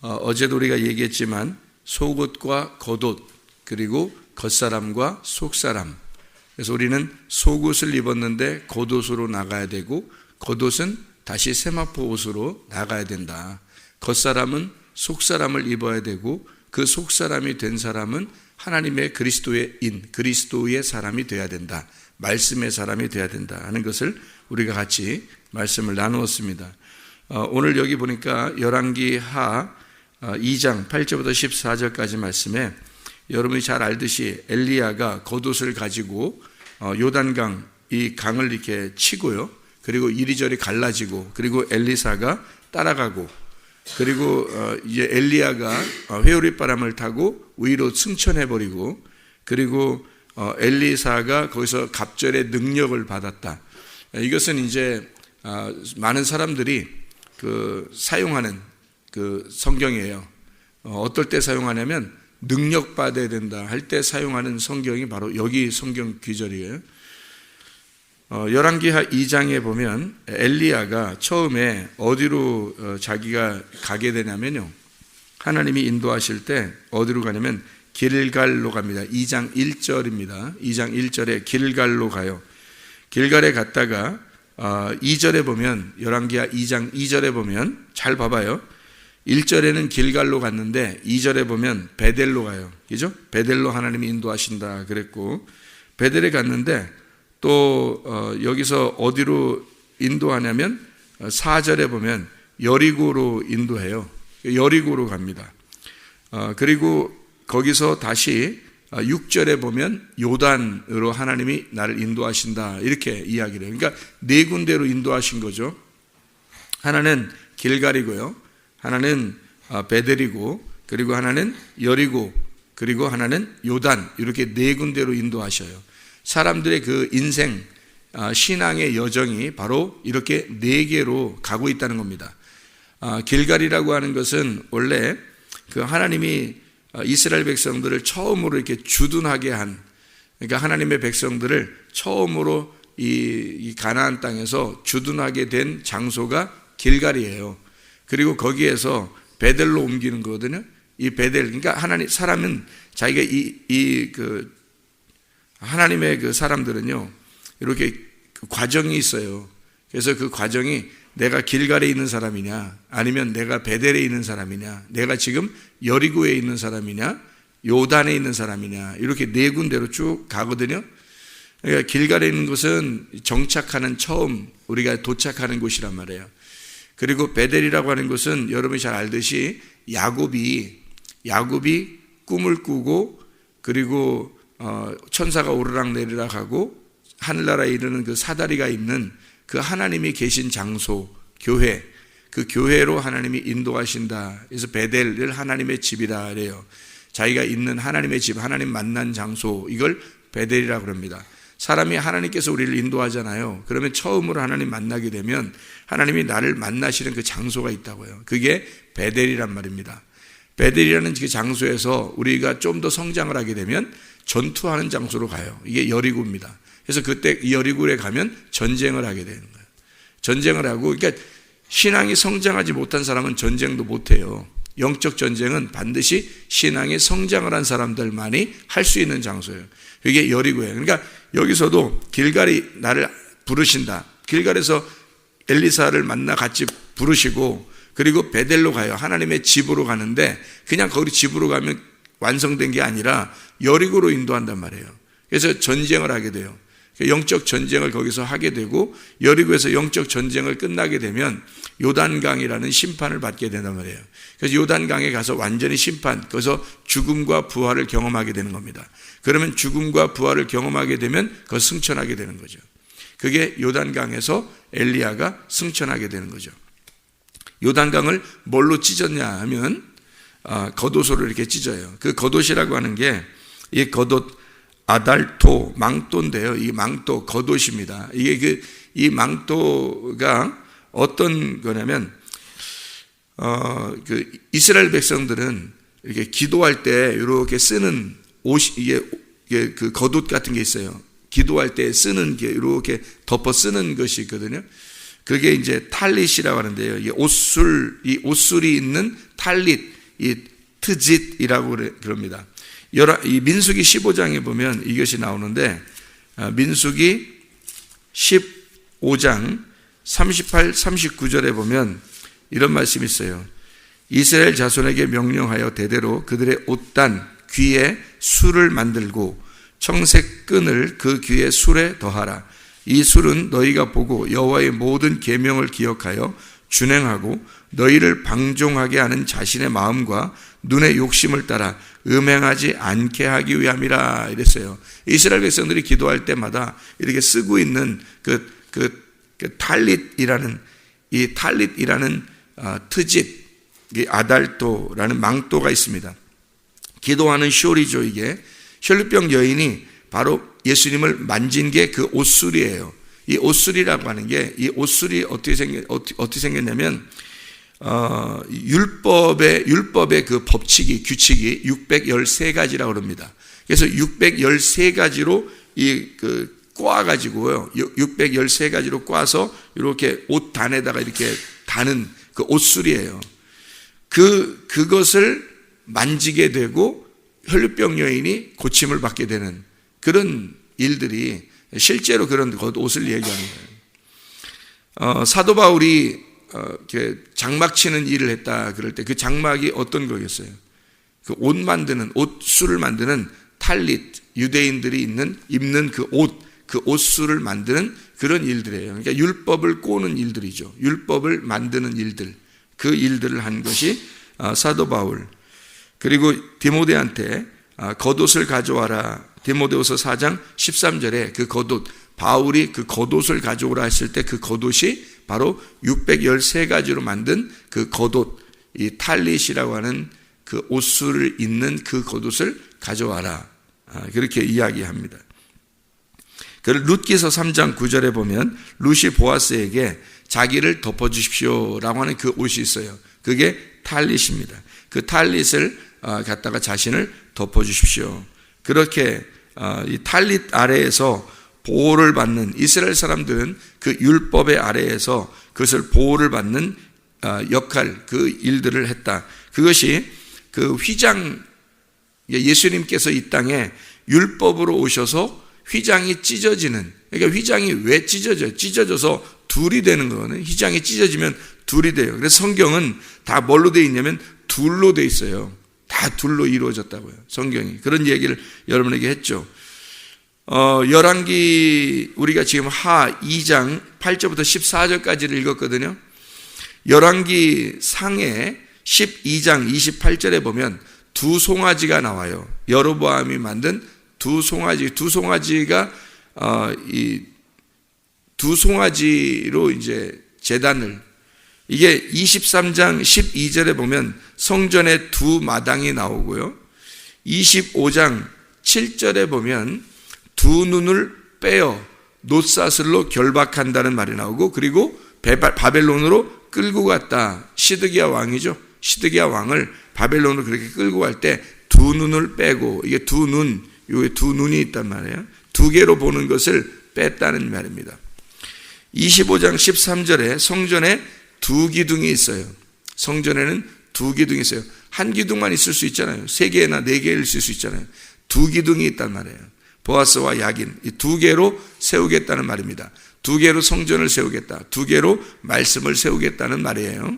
어제도 우리가 얘기했지만 속옷과 겉옷 그리고 겉사람과 속사람. 그래서 우리는 속옷을 입었는데 겉옷으로 나가야 되고 겉옷은 다시 세마포 옷으로 나가야 된다. 겉사람은 속사람을 입어야 되고 그 속사람이 된 사람은 하나님의 그리스도의 그리스도의 사람이 되어야 된다. 말씀의 사람이 되어야 된다 하는 것을 우리가 같이 말씀을 나누었습니다. 오늘 여기 보니까 열왕기하 2장 8절부터 14절까지 말씀에 여러분이 잘 알듯이 엘리야가 겉옷을 가지고 요단강 이 강을 이렇게 치고요. 그리고 이리저리 갈라지고 그리고 엘리사가 따라가고 그리고 이제 엘리야가 회오리바람을 타고 위로 승천해버리고 그리고 엘리사가 거기서 갑절의 능력을 받았다. 이것은 이제 많은 사람들이 사용하는 성경이에요. 어떨 때 사용하냐면 능력 받아야 된다 할 때 사용하는 성경이 바로 여기 성경 귀절이에요. 열왕기하 2장에 보면 엘리야가 처음에 어디로 자기가 가게 되냐면요. 하나님이 인도하실 때 어디로 가냐면 길갈로 갑니다. 2장 1절입니다. 2장 1절에 길갈로 가요. 길갈에 갔다가 2절에 보면 열왕기하 2장 2절에 보면 잘 봐봐요. 1절에는 길갈로 갔는데 2절에 보면 베델로 가요. 그죠? 베델로 하나님이 인도하신다 그랬고 베델에 갔는데 또 여기서 어디로 인도하냐면 4절에 보면 여리고로 인도해요. 여리고로 갑니다. 그리고 거기서 다시 6절에 보면 요단으로 하나님이 나를 인도하신다 이렇게 이야기를 해요. 그러니까 네 군데로 인도하신 거죠. 하나는 길갈이고요. 하나는 베델이고 그리고 하나는 여리고 그리고 하나는 요단 이렇게 네 군데로 인도하셔요. 사람들의 그 인생 신앙의 여정이 바로 이렇게 네 개로 가고 있다는 겁니다. 길갈이라고 하는 것은 원래 그 하나님이 이스라엘 백성들을 처음으로 이렇게 주둔하게 한 그러니까 하나님의 백성들을 처음으로 이 가나안 땅에서 주둔하게 된 장소가 길갈이에요. 그리고 거기에서 베델로 옮기는 거거든요. 이 베델 그러니까 사람은 자기가 하나님의 그 사람들은요 이렇게 과정이 있어요. 그래서 그 과정이 내가 길갈에 있는 사람이냐 아니면 내가 베델에 있는 사람이냐 내가 지금 여리고에 있는 사람이냐 요단에 있는 사람이냐 이렇게 네 군데로 쭉 가거든요. 그러니까 길갈에 있는 곳은 정착하는 처음 우리가 도착하는 곳이란 말이에요. 그리고 베델이라고 하는 곳은 여러분이 잘 알듯이 야곱이 꿈을 꾸고 그리고 천사가 오르락 내리락 하고 하늘나라에 이르는 그 사다리가 있는 그 하나님이 계신 장소 교회 그 교회로 하나님이 인도하신다. 그래서 베델을 하나님의 집이라 그래요. 자기가 있는 하나님의 집 하나님 만난 장소 이걸 베델이라고 합니다. 사람이 하나님께서 우리를 인도하잖아요. 그러면 처음으로 하나님 만나게 되면 하나님이 나를 만나시는 그 장소가 있다고요. 그게 베델이란 말입니다. 베델이라는 그 장소에서 우리가 좀 더 성장을 하게 되면 전투하는 장소로 가요. 이게 여리고입니다. 그래서 그때 여리고에 가면 전쟁을 하게 되는 거예요. 전쟁을 하고 그러니까 신앙이 성장하지 못한 사람은 전쟁도 못해요. 영적 전쟁은 반드시 신앙이 성장을 한 사람들만이 할 수 있는 장소예요. 이게 여리고예요. 그러니까 여기서도 길갈이 나를 부르신다. 길갈에서 엘리사를 만나 같이 부르시고 그리고 베델로 가요. 하나님의 집으로 가는데 그냥 거기 집으로 가면 완성된 게 아니라 여리고로 인도한단 말이에요. 그래서 전쟁을 하게 돼요. 영적 전쟁을 거기서 하게 되고 여리고에서 영적 전쟁을 끝나게 되면 요단강이라는 심판을 받게 된단 말이에요. 그래서 요단강에 가서 완전히 심판, 거기서 죽음과 부활을 경험하게 되는 겁니다. 그러면 죽음과 부활을 경험하게 되면 그 승천하게 되는 거죠. 그게 요단강에서 엘리야가 승천하게 되는 거죠. 요단강을 뭘로 찢었냐 하면 겉옷으로 이렇게 찢어요. 그 겉옷이라고 하는 게 이 겉옷 아달토 망토인데요. 이 망토 겉옷입니다. 이게 이 망토가 어떤 거냐면 그 이스라엘 백성들은 이렇게 기도할 때 이렇게 쓰는 옷이 이게 그 겉옷 같은 게 있어요. 기도할 때 쓰는 게 이렇게 덮어 쓰는 것이 있거든요. 그게 이제 탈릿이라고 하는데요. 이 옷술이 있는 탈릿, 이 트짓이라고 그럽니다. 이 민수기 15장에 보면 이것이 나오는데, 민수기 15장 38, 39절에 보면 이런 말씀이 있어요. 이스라엘 자손에게 명령하여 대대로 그들의 옷단 귀에 술을 만들고 청색 끈을 그 귀에 술에 더하라. 이 술은 너희가 보고 여호와의 모든 계명을 기억하여 준행하고 너희를 방종하게 하는 자신의 마음과 눈의 욕심을 따라 음행하지 않게 하기 위함이라 이랬어요. 이스라엘 백성들이 기도할 때마다 이렇게 쓰고 있는 그 탈릿이라는 트짓, 아달도라는 망토가 있습니다. 기도하는 쇼리죠. 이게 혈루병 여인이 바로 예수님을 만진 게 그 옷술이에요. 이 옷술이라고 하는 게, 이 옷술이 어떻게 생겼냐면, 율법의 그 법칙이, 규칙이 613가지라고 합니다. 그래서 613가지로 꼬아가지고요. 613가지로 꼬아서 이렇게 옷단에다가 이렇게 다는 그 옷술이에요. 그것을 만지게 되고 혈루병 여인이 고침을 받게 되는 그런 일들이 실제로 그런 옷을 얘기하는 거예요. 사도 바울이 장막 치는 일을 했다 그럴 때 그 장막이 어떤 거겠어요? 그 옷술을 만드는 탈릿, 유대인들이 입는 그 옷술을 만드는 그런 일들이에요. 그러니까 율법을 꼬는 일들이죠. 율법을 만드는 일들, 그 일들을 한 것이 사도 바울. 그리고 디모데한테 겉옷을 가져와라. 디모데후서 4장 13절에 그 겉옷, 바울이 그 겉옷을 가져오라 했을 때 그 겉옷이 바로 613가지로 만든 그 겉옷, 이 탈릿이라고 하는 그 옷술을 입는 그 겉옷을 가져와라. 그렇게 이야기합니다. 그리고 룻기서 3장 9절에 보면 룻이 보아스에게 자기를 덮어주십시오라고 하는 그 옷이 있어요. 그게 탈릿입니다. 그 탈릿을 갖다가 자신을 덮어주십시오. 그렇게 이 탈릿 아래에서 보호를 받는 이스라엘 사람들은 그 율법의 아래에서 그것을 보호를 받는 역할, 그 일들을 했다. 그것이 그 휘장, 예수님께서 이 땅에 율법으로 오셔서 휘장이 찢어지는, 그러니까 휘장이 왜 찢어져요? 찢어져서 둘이 되는 거는, 휘장이 찢어지면 둘이 돼요. 그래서 성경은 다 뭘로 되어 있냐면 둘로 되어 있어요. 다 둘로 이루어졌다고요. 성경이. 그런 얘기를 여러분에게 했죠. 열왕기 우리가 지금 하 2장 8절부터 14절까지를 읽었거든요. 열왕기 상해 12장 28절에 보면 두 송아지가 나와요. 여로보암이 만든 두 송아지가 이 두 송아지로 이제 제단을, 이게 23장 12절에 보면 성전에 두 마당이 나오고요. 25장 7절에 보면 두 눈을 빼어 놋사슬로 결박한다는 말이 나오고, 그리고 바벨론으로 끌고 갔다. 시드기야 왕이죠. 시드기야 왕을 바벨론으로 그렇게 끌고 갈 때 두 눈을 빼고, 이게 여기 두 눈이 있단 말이에요. 두 개로 보는 것을 뺐다는 말입니다. 25장 13절에 성전에 두 기둥이 있어요. 성전에는 두 기둥이 있어요. 한 기둥만 있을 수 있잖아요. 세 개나 네 개일 수 있잖아요. 두 기둥이 있단 말이에요. 보아스와 야긴, 이 두 개로 세우겠다는 말입니다. 두 개로 성전을 세우겠다. 두 개로 말씀을 세우겠다는 말이에요.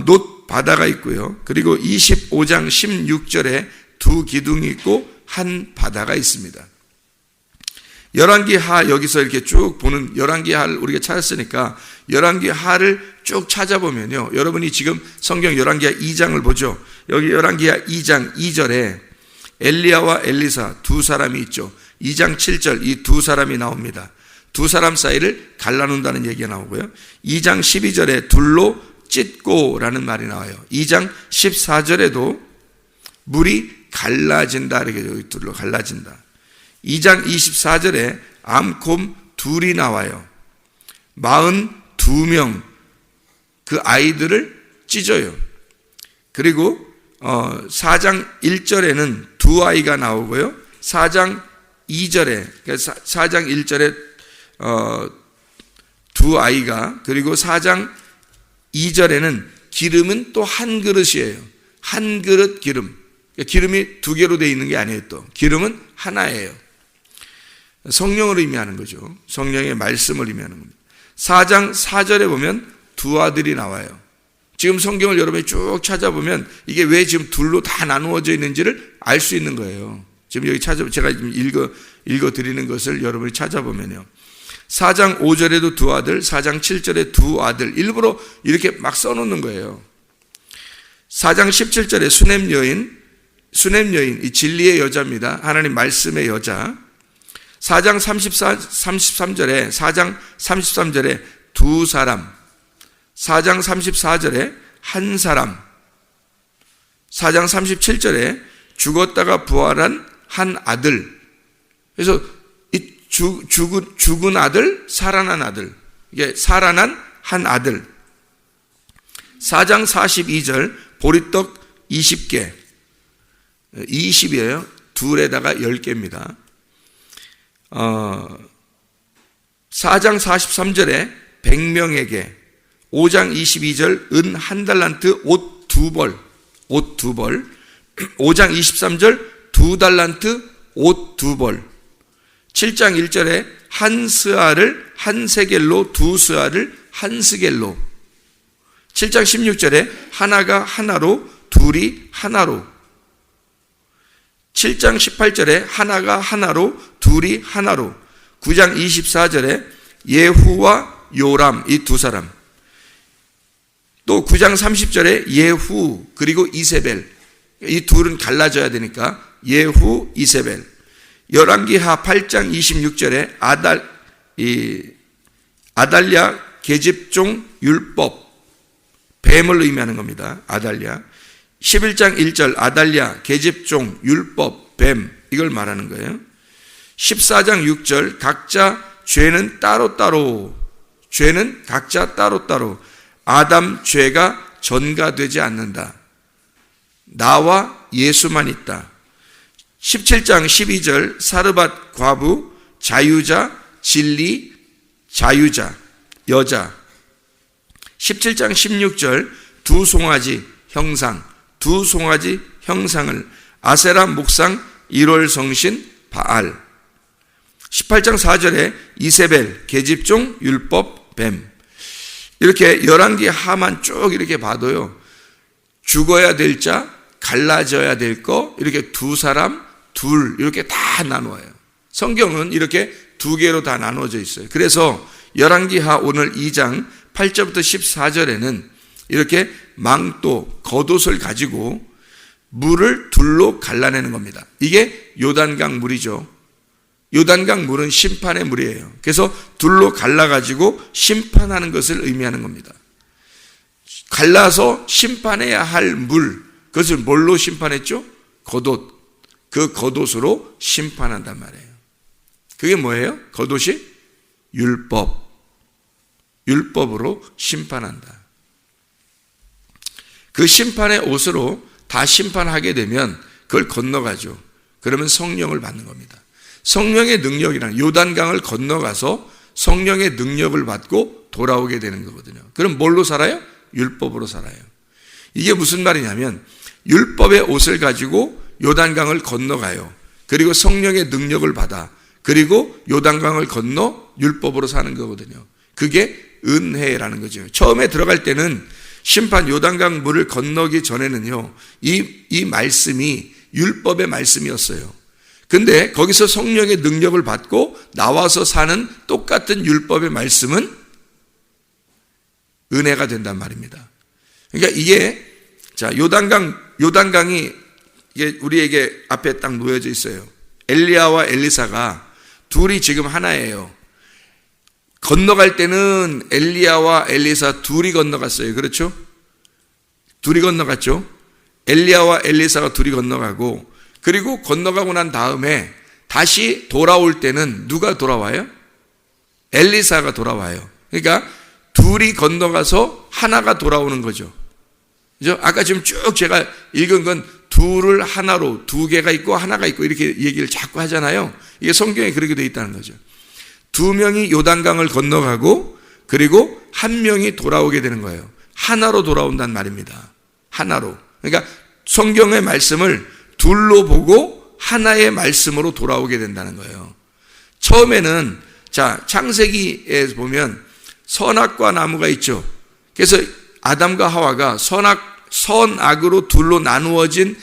놋 바다가 있고요. 그리고 25장 16절에 두 기둥이 있고 한 바다가 있습니다. 열왕기 하, 여기서 이렇게 쭉 보는 열왕기 하를 우리가 찾았으니까 열왕기 하를 쭉 찾아보면요, 여러분이 지금 성경 열왕기 하 2장을 보죠. 여기 열왕기 하 2장 2절에 엘리야와 엘리사 두 사람이 있죠. 2장 7절 이 두 사람이 나옵니다. 두 사람 사이를 갈라놓는다는 얘기가 나오고요. 2장 12절에 둘로 찢고라는 말이 나와요. 2장 14절에도 물이 갈라진다, 이렇게 둘로 갈라진다. 2장 24절에 암곰 둘이 나와요. 42명 그 아이들을 찢어요. 그리고 4장 1절에는 두 아이가 나오고요. 4장 2절에, 4장 1절에 두 아이가, 그리고 4장 2절에는 기름은 또 한 그릇이에요. 한 그릇 기름. 기름이 두 개로 되어 있는 게 아니에요. 또 기름은 하나예요. 성령을 의미하는 거죠. 성령의 말씀을 의미하는 겁니다. 4장 4절에 보면 두 아들이 나와요. 지금 성경을 여러분이 쭉 찾아보면 이게 왜 지금 둘로 다 나누어져 있는지를 알 수 있는 거예요. 지금 여기 제가 지금 읽어 드리는 것을 여러분이 찾아보면요. 4장 5절에도 두 아들, 4장 7절에 두 아들, 일부러 이렇게 막 써놓는 거예요. 4장 17절에 수냄 여인, 이 진리의 여자입니다. 하나님 말씀의 여자. 4장 33절에 두 사람, 4장 34절에 한 사람, 4장 37절에 죽었다가 부활한 한 아들. 그래서 이 죽은 아들, 살아난 아들, 이게 살아난 한 아들. 4장 42절 보리떡 20개, 20이에요. 둘에다가 10개입니다. 4장 43절에 100명에게, 5장 22절 은 한 달란트 옷 두 벌, 5장 23절 두 달란트 옷 두 벌, 7장 1절에 한 스아를 한 세겔로, 두 스아를 한 스겔로, 7장 16절에 하나가 하나로, 둘이 하나로, 7장 18절에 하나가 하나로, 둘이 하나로, 9장 24절에 예후와 요람, 이 두 사람, 또 9장 30절에 예후 그리고 이세벨, 이 둘은 갈라져야 되니까 예후, 이세벨. 열왕기하 8장 26절에 아달랴 계집종 율법, 뱀을 의미하는 겁니다. 아달랴. 11장 1절 아달랴 계집종 율법, 뱀, 이걸 말하는 거예요. 14장 6절 각자 죄는 따로따로, 죄는 각자 따로따로, 아담 죄가 전가되지 않는다. 나와 예수만 있다. 17장 12절 사르밧 과부, 자유자, 진리, 자유자, 여자. 17장 16절 두 송아지 형상, 두 송아지 형상을, 아세라 목상 1월 성신 바알. 18장 4절에 이세벨 계집종 율법 뱀. 이렇게 열왕기 하만 쭉 이렇게 봐도요, 죽어야 될 자, 갈라져야 될 거, 이렇게 두 사람, 둘, 이렇게 다 나누어요. 성경은 이렇게 두 개로 다 나누어져 있어요. 그래서 열왕기하 오늘 2장 8절부터 14절에는 이렇게 망토, 겉옷을 가지고 물을 둘로 갈라내는 겁니다. 이게 요단강 물이죠. 요단강 물은 심판의 물이에요. 그래서 둘로 갈라가지고 심판하는 것을 의미하는 겁니다. 갈라서 심판해야 할 물, 그것을 뭘로 심판했죠? 겉옷. 그 겉옷으로 심판한단 말이에요. 그게 뭐예요? 겉옷이? 율법. 율법으로 심판한다. 그 심판의 옷으로 다 심판하게 되면 그걸 건너가죠. 그러면 성령을 받는 겁니다. 성령의 능력이란 요단강을 건너가서 성령의 능력을 받고 돌아오게 되는 거거든요. 그럼 뭘로 살아요? 율법으로 살아요. 이게 무슨 말이냐면 율법의 옷을 가지고 요단강을 건너가요. 그리고 성령의 능력을 받아. 그리고 요단강을 건너 율법으로 사는 거거든요. 그게 은혜라는 거죠. 처음에 들어갈 때는 심판 요단강 물을 건너기 전에는요, 이 말씀이 율법의 말씀이었어요. 근데 거기서 성령의 능력을 받고 나와서 사는 똑같은 율법의 말씀은 은혜가 된단 말입니다. 그러니까 이게, 자, 요단강이 이게 우리에게 앞에 딱 놓여져 있어요. 엘리야와 엘리사가 둘이 지금 하나예요. 건너갈 때는 엘리야와 엘리사 둘이 건너갔어요. 그렇죠? 둘이 건너갔죠? 엘리야와 엘리사가 둘이 건너가고, 그리고 건너가고 난 다음에 다시 돌아올 때는 누가 돌아와요? 엘리사가 돌아와요. 그러니까 둘이 건너가서 하나가 돌아오는 거죠. 그죠? 아까 지금 쭉 제가 읽은 건 둘을 하나로, 두 개가 있고 하나가 있고 이렇게 얘기를 자꾸 하잖아요. 이게 성경에 그렇게 되어 있다는 거죠. 두 명이 요단강을 건너가고, 그리고 한 명이 돌아오게 되는 거예요. 하나로 돌아온단 말입니다. 하나로. 그러니까 성경의 말씀을 둘로 보고 하나의 말씀으로 돌아오게 된다는 거예요. 처음에는 창세기에 보면 선악과 나무가 있죠. 그래서 아담과 하와가 선악으로 둘로 나누어진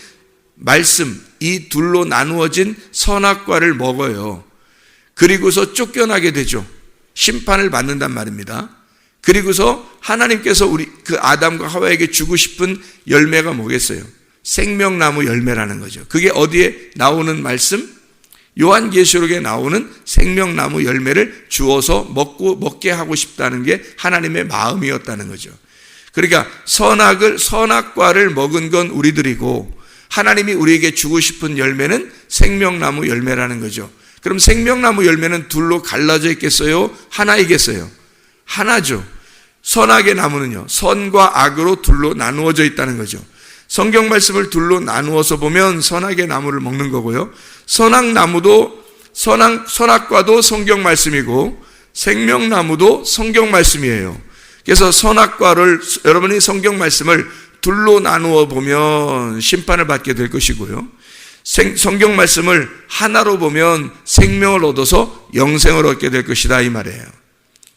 말씀, 이 둘로 나누어진 선악과를 먹어요. 그리고서 쫓겨나게 되죠. 심판을 받는단 말입니다. 그리고서 하나님께서 그 아담과 하와에게 주고 싶은 열매가 뭐겠어요? 생명나무 열매라는 거죠. 그게 어디에 나오는 말씀? 요한계시록에 나오는 생명나무 열매를 주어서 먹게 하고 싶다는 게 하나님의 마음이었다는 거죠. 그러니까 선악과를 먹은 건 우리들이고 하나님이 우리에게 주고 싶은 열매는 생명나무 열매라는 거죠. 그럼 생명나무 열매는 둘로 갈라져 있겠어요? 하나이겠어요? 하나죠. 선악의 나무는요, 선과 악으로 둘로 나누어져 있다는 거죠. 성경 말씀을 둘로 나누어서 보면 선악의 나무를 먹는 거고요. 선악과도 성경 말씀이고 생명나무도 성경 말씀이에요. 그래서 선악과를 여러분이 성경 말씀을 둘로 나누어 보면 심판을 받게 될 것이고요. 성경 말씀을 하나로 보면 생명을 얻어서 영생을 얻게 될 것이다 이 말이에요.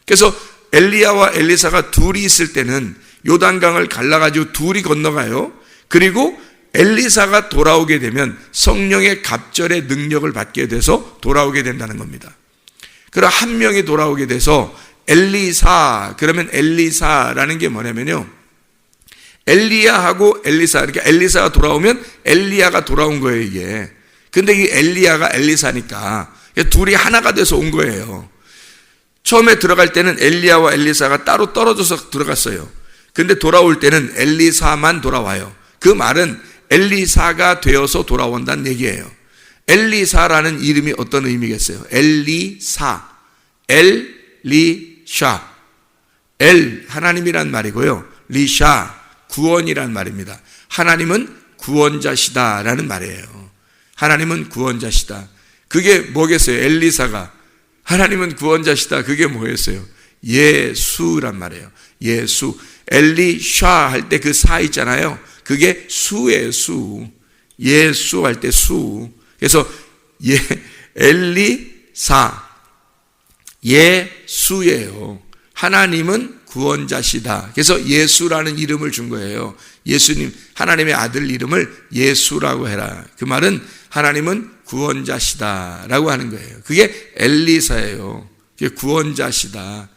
그래서 엘리야와 엘리사가 둘이 있을 때는 요단강을 갈라가지고 둘이 건너가요. 그리고 엘리사가 돌아오게 되면 성령의 갑절의 능력을 받게 돼서 돌아오게 된다는 겁니다. 그럼 한 명이 돌아오게 돼서 엘리사, 그러면 엘리사라는 게 뭐냐면요, 엘리야하고 엘리사, 그러니까 엘리사가 돌아오면 엘리야가 돌아온 거예요 이게. 근데 이 엘리야가 엘리사니까 둘이 하나가 돼서 온 거예요. 처음에 들어갈 때는 엘리야와 엘리사가 따로 떨어져서 들어갔어요. 근데 돌아올 때는 엘리사만 돌아와요. 그 말은 엘리사가 되어서 돌아온다는 얘기예요. 엘리사라는 이름이 어떤 의미겠어요? 엘리사, 엘리샤, 하나님이란 말이고요, 리샤, 구원이란 말입니다. 하나님은 구원자시다라는 말이에요. 하나님은 구원자시다. 그게 뭐겠어요? 엘리사가 하나님은 구원자시다, 그게 뭐였어요? 예수란 말이에요. 예수. 엘리샤 할 때 그 사 있잖아요. 그게 수예요, 수. 예수 할 때 수. 그래서 엘리사, 예수예요. 하나님은 구원자시다. 그래서 예수라는 이름을 준 거예요. 예수님, 하나님의 아들 이름을 예수라고 해라. 그 말은 하나님은 구원자시다라고 하는 거예요. 그게 엘리사예요. 그게 구원자시다.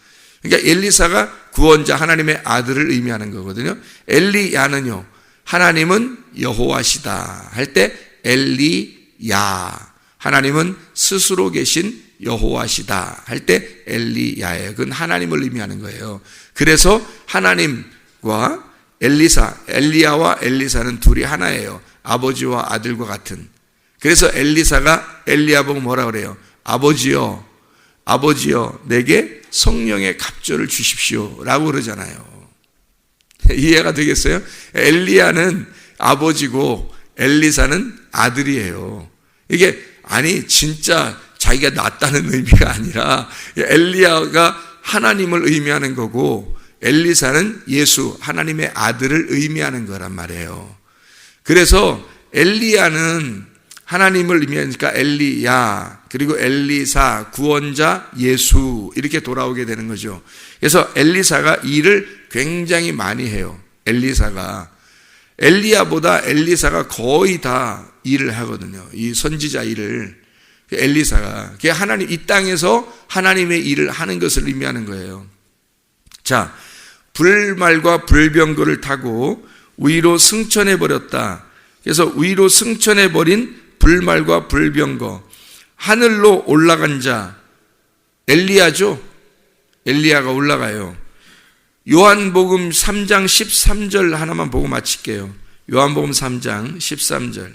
그러니까 엘리사가 구원자, 하나님의 아들을 의미하는 거거든요. 엘리야는요, 하나님은 여호와시다 할 때 엘리야, 하나님은 스스로 계신 여호와시다 할 때 엘리야예요. 그건 하나님을 의미하는 거예요. 그래서 하나님과 엘리야와 엘리사는 둘이 하나예요. 아버지와 아들과 같은. 그래서 엘리사가 엘리야 보고 뭐라 그래요? 아버지여, 내게 성령의 갑절을 주십시오 라고 그러잖아요. 이해가 되겠어요? 엘리야는 아버지고 엘리사는 아들이에요. 이게 진짜 자기가 낫다는 의미가 아니라 엘리야가 하나님을 의미하는 거고 엘리사는 예수, 하나님의 아들을 의미하는 거란 말이에요. 그래서 엘리야는 하나님을 의미하니까 엘리야, 그리고 엘리사, 구원자, 예수, 이렇게 돌아오게 되는 거죠. 그래서 엘리사가 일을 굉장히 많이 해요. 엘리야보다 엘리사가 거의 다 일을 하거든요. 이 선지자 일을. 엘리사가 하나님, 이 땅에서 하나님의 일을 하는 것을 의미하는 거예요. 자, 불말과 불병거를 타고 위로 승천해 버렸다. 그래서 위로 승천해 버린 불말과 불병거, 하늘로 올라간 자, 엘리야죠. 엘리야가 올라가요. 요한복음 3장 13절 하나만 보고 마칠게요. 요한복음 3장 13절.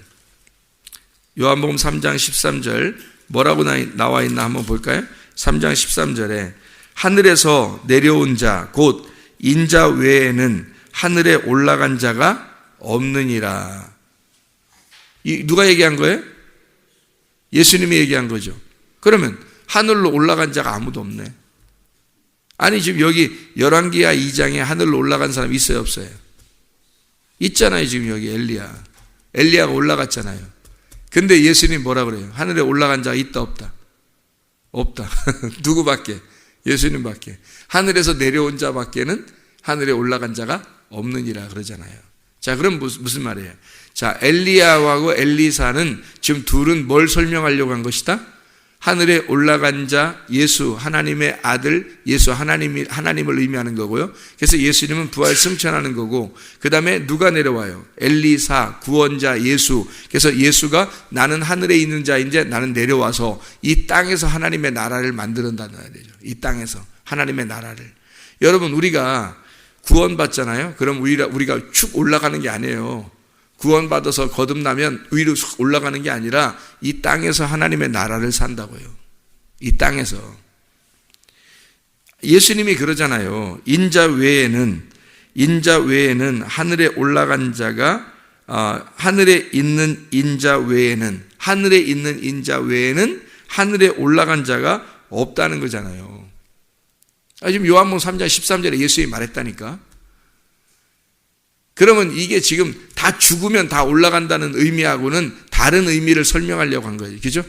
요한복음 3장 13절 뭐라고 나와 있나 한번 볼까요? 3장 13절에 하늘에서 내려온 자 곧 인자 외에는 하늘에 올라간 자가 없느니라. 누가 얘기한 거예요? 예수님이 얘기한 거죠. 그러면 하늘로 올라간 자가 아무도 없네. 아니 지금 여기 열왕기하 2장에 하늘로 올라간 사람 있어요 없어요? 있잖아요. 지금 여기 엘리야가 올라갔잖아요. 근데 예수님 뭐라 그래요? 하늘에 올라간 자가 있다 없다? 없다. 누구밖에? 예수님밖에. 하늘에서 내려온 자밖에는 하늘에 올라간 자가 없느니라 그러잖아요. 자, 그럼 무슨 말이에요? 자, 엘리야하고 엘리사는 지금 둘은 뭘 설명하려고 한 것이다? 하늘에 올라간 자 예수, 하나님의 아들 예수, 하나님을 의미하는 거고요. 그래서 예수님은 부활 승천하는 거고, 그 다음에 누가 내려와요? 엘리사, 구원자 예수. 그래서 예수가 나는 하늘에 있는 자인데 나는 내려와서 이 땅에서 하나님의 나라를 만들어낸다는 거죠. 이 땅에서 하나님의 나라를. 여러분, 우리가 구원받잖아요. 그럼 우리가 축 올라가는 게 아니에요. 구원받아서 거듭나면 위로 쑥 올라가는 게 아니라 이 땅에서 하나님의 나라를 산다고요. 이 땅에서. 예수님이 그러잖아요. 인자 외에는 하늘에 올라간 자가 하늘에 있는 인자 외에는 하늘에 올라간 자가 없다는 거잖아요. 지금 요한복음 3장 13절에 예수님이 말했다니까. 그러면 이게 지금 다 죽으면 다 올라간다는 의미하고는 다른 의미를 설명하려고 한 거예요. 그죠?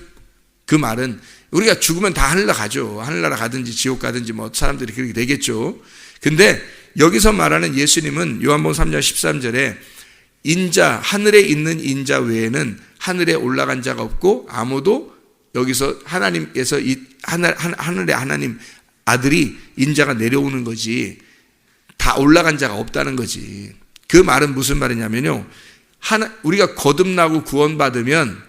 그 말은 우리가 죽으면 다 하늘나라 가죠. 하늘나라 가든지 지옥 가든지 뭐 사람들이 그렇게 되겠죠. 근데 여기서 말하는 예수님은 요한복음 3장 13절에 하늘에 있는 인자 외에는 하늘에 올라간 자가 없고 아무도 여기서 하나님께서 하늘에 하나님 아들이 인자가 내려오는 거지 다 올라간 자가 없다는 거지. 그 말은 무슨 말이냐면요, 우리가 거듭나고 구원받으면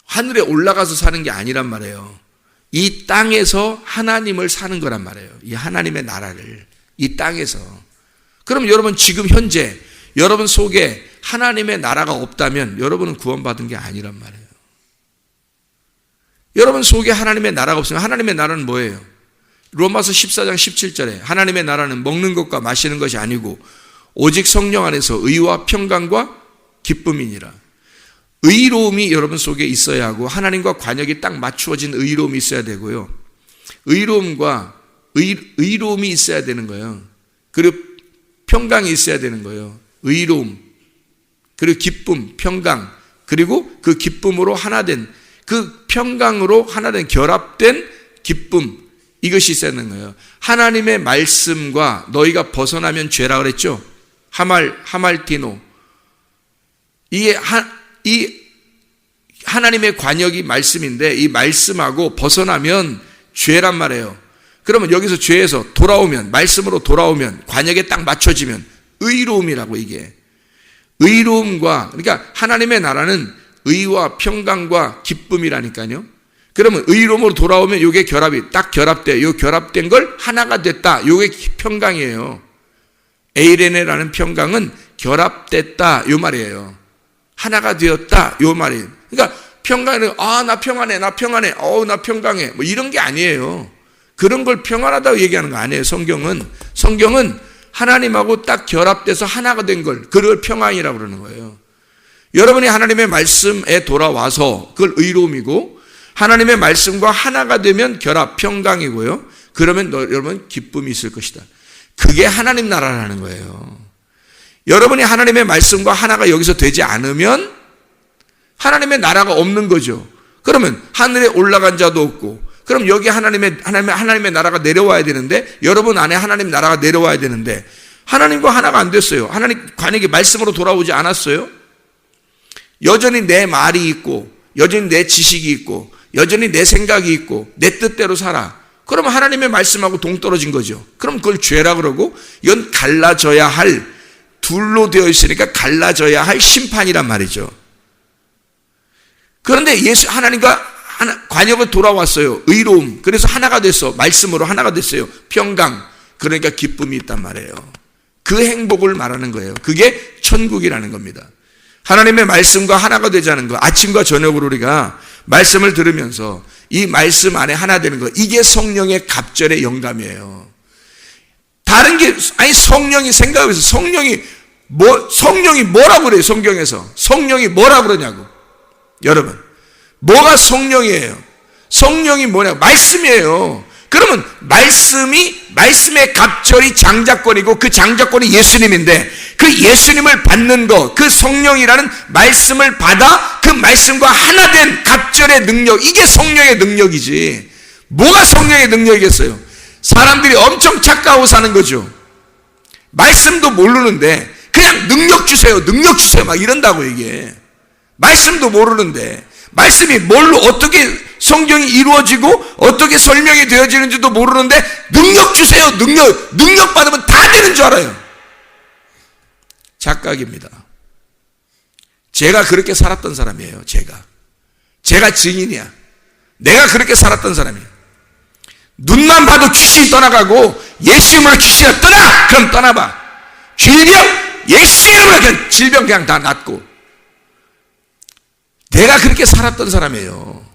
하늘에 올라가서 사는 게 아니란 말이에요. 이 땅에서 하나님을 사는 거란 말이에요. 이 하나님의 나라를 이 땅에서. 그럼 여러분 지금 현재 여러분 속에 하나님의 나라가 없다면 여러분은 구원받은 게 아니란 말이에요. 여러분 속에 하나님의 나라가 없으면 하나님의 나라는 뭐예요? 로마서 14장 17절에 하나님의 나라는 먹는 것과 마시는 것이 아니고 오직 성령 안에서 의와 평강과 기쁨이니라. 의로움이 여러분 속에 있어야 하고 하나님과 관역이 딱 맞추어진 의로움이 있어야 되고요. 의로움이 있어야 되는 거예요. 그리고 평강이 있어야 되는 거예요. 의로움, 그리고 기쁨, 평강, 그리고 그 기쁨으로 하나된, 그 평강으로 하나된 결합된 기쁨, 이것이 있어야 되는 거예요. 하나님의 말씀과 너희가 벗어나면 죄라 그랬죠? 하말티노. 이 하나님의 관역이 말씀인데 이 말씀하고 벗어나면 죄란 말이에요. 그러면 여기서 죄에서 돌아오면, 말씀으로 돌아오면, 관역에 딱 맞춰지면 의로움이라고. 이게 의로움과, 그러니까 하나님의 나라는 의와 평강과 기쁨이라니까요. 그러면 의로움으로 돌아오면 이게 결합이 딱 결합돼. 요 결합된 걸 하나가 됐다. 요게 평강이에요. 에이레네라는 평강은 결합됐다 요 말이에요. 하나가 되었다 요 말이에요. 그러니까 평강은 나 평안해, 나 평강해 뭐 이런 게 아니에요. 그런 걸 평안하다고 얘기하는 거 아니에요. 성경은 하나님하고 딱 결합돼서 하나가 된 걸, 그걸 평안이라고 그러는 거예요. 여러분이 하나님의 말씀에 돌아와서 그걸 의로움이고, 하나님의 말씀과 하나가 되면 결합, 평강이고요. 그러면 여러분 기쁨이 있을 것이다. 그게 하나님 나라라는 거예요. 여러분이 하나님의 말씀과 하나가 여기서 되지 않으면 하나님의 나라가 없는 거죠. 그러면 하늘에 올라간 자도 없고, 그럼 여기 하나님의 나라가 내려와야 되는데, 여러분 안에 하나님 나라가 내려와야 되는데 하나님과 하나가 안 됐어요. 하나님 관역이 말씀으로 돌아오지 않았어요. 여전히 내 말이 있고, 여전히 내 지식이 있고, 여전히 내 생각이 있고, 내 뜻대로 살아. 그러면 하나님의 말씀하고 동떨어진 거죠. 그럼 그걸 죄라 그러고, 이건 갈라져야 할, 둘로 되어 있으니까 갈라져야 할 심판이란 말이죠. 그런데 하나님과 관역은 돌아왔어요. 의로움. 그래서 하나가 됐어. 말씀으로 하나가 됐어요. 평강. 그러니까 기쁨이 있단 말이에요. 그 행복을 말하는 거예요. 그게 천국이라는 겁니다. 하나님의 말씀과 하나가 되자는 거. 아침과 저녁으로 우리가 말씀을 들으면서 이 말씀 안에 하나 되는 거. 이게 성령의 갑절의 영감이에요. 다른 게, 성령이 생각해서 성령이 뭐라고 그래요? 성경에서. 성령이 뭐라고 그러냐고. 여러분. 뭐가 성령이에요? 성령이 뭐냐? 말씀이에요. 그러면 말씀의 갑절이 장자권이고 그 장자권이 예수님인데 그 예수님을 받는 것, 그 성령이라는 말씀을 받아 그 말씀과 하나 된 갑절의 능력, 이게 성령의 능력이지. 뭐가 성령의 능력이겠어요? 사람들이 엄청 착각하고 사는 거죠. 말씀도 모르는데 그냥 능력 주세요 막 이런다고. 이게 말씀도 모르는데, 말씀이 뭘로 어떻게 성경이 이루어지고 어떻게 설명이 되어지는지도 모르는데 능력 주세요, 능력 받으면 다 되는 줄 알아요. 착각입니다. 제가 그렇게 살았던 사람이에요. 제가 증인이야. 내가 그렇게 살았던 사람이에요. 눈만 봐도 귀신이 떠나가고 예수님으로 귀신이 떠나! 그럼 떠나봐. 질병 예수님으로 그냥 질병 그냥 다 낫고. 내가 그렇게 살았던 사람이에요.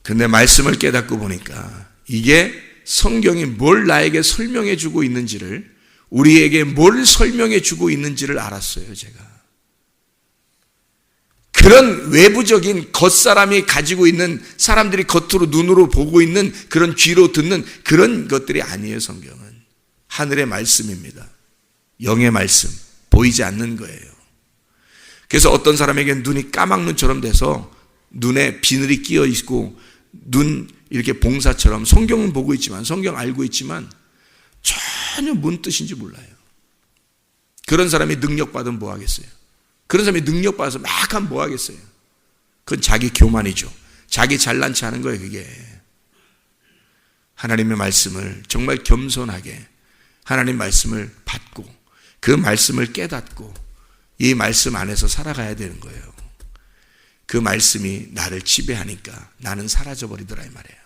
근데 말씀을 깨닫고 보니까 이게 성경이 뭘 나에게 설명해 주고 있는지를, 우리에게 뭘 설명해 주고 있는지를 알았어요. 제가 그런 외부적인 겉사람이 가지고 있는, 사람들이 겉으로 눈으로 보고 있는 그런 귀로 듣는 그런 것들이 아니에요. 성경은 하늘의 말씀입니다. 영의 말씀, 보이지 않는 거예요. 그래서 어떤 사람에게는 눈이 까막눈처럼 돼서 눈에 비늘이 끼어 있고 눈 이렇게 봉사처럼, 성경은 보고 있지만, 성경 알고 있지만 전혀 뭔 뜻인지 몰라요. 그런 사람이 능력 받으면 뭐 하겠어요? 그런 사람이 능력 받아서 막 하면 뭐 하겠어요? 그건 자기 교만이죠. 자기 잘난 체 하는 거예요. 그게 하나님의 말씀을 정말 겸손하게, 하나님 말씀을 받고 그 말씀을 깨닫고 이 말씀 안에서 살아가야 되는 거예요. 그 말씀이 나를 지배하니까 나는 사라져버리더라 이 말이에요.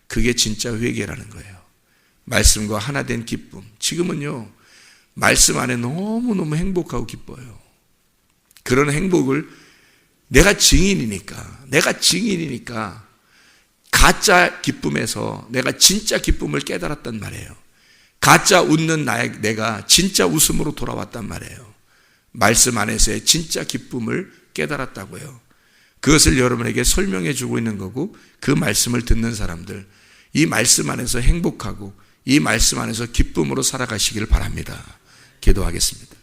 그게 진짜 회개라는 거예요. 말씀과 하나 된 기쁨. 지금은요, 말씀 안에 너무너무 행복하고 기뻐요. 그런 행복을 내가 증인이니까 가짜 기쁨에서 내가 진짜 기쁨을 깨달았단 말이에요. 가짜 웃는 내가 진짜 웃음으로 돌아왔단 말이에요. 말씀 안에서의 진짜 기쁨을 깨달았다고요. 그것을 여러분에게 설명해 주고 있는 거고, 그 말씀을 듣는 사람들, 이 말씀 안에서 행복하고 이 말씀 안에서 기쁨으로 살아가시기를 바랍니다. 기도하겠습니다.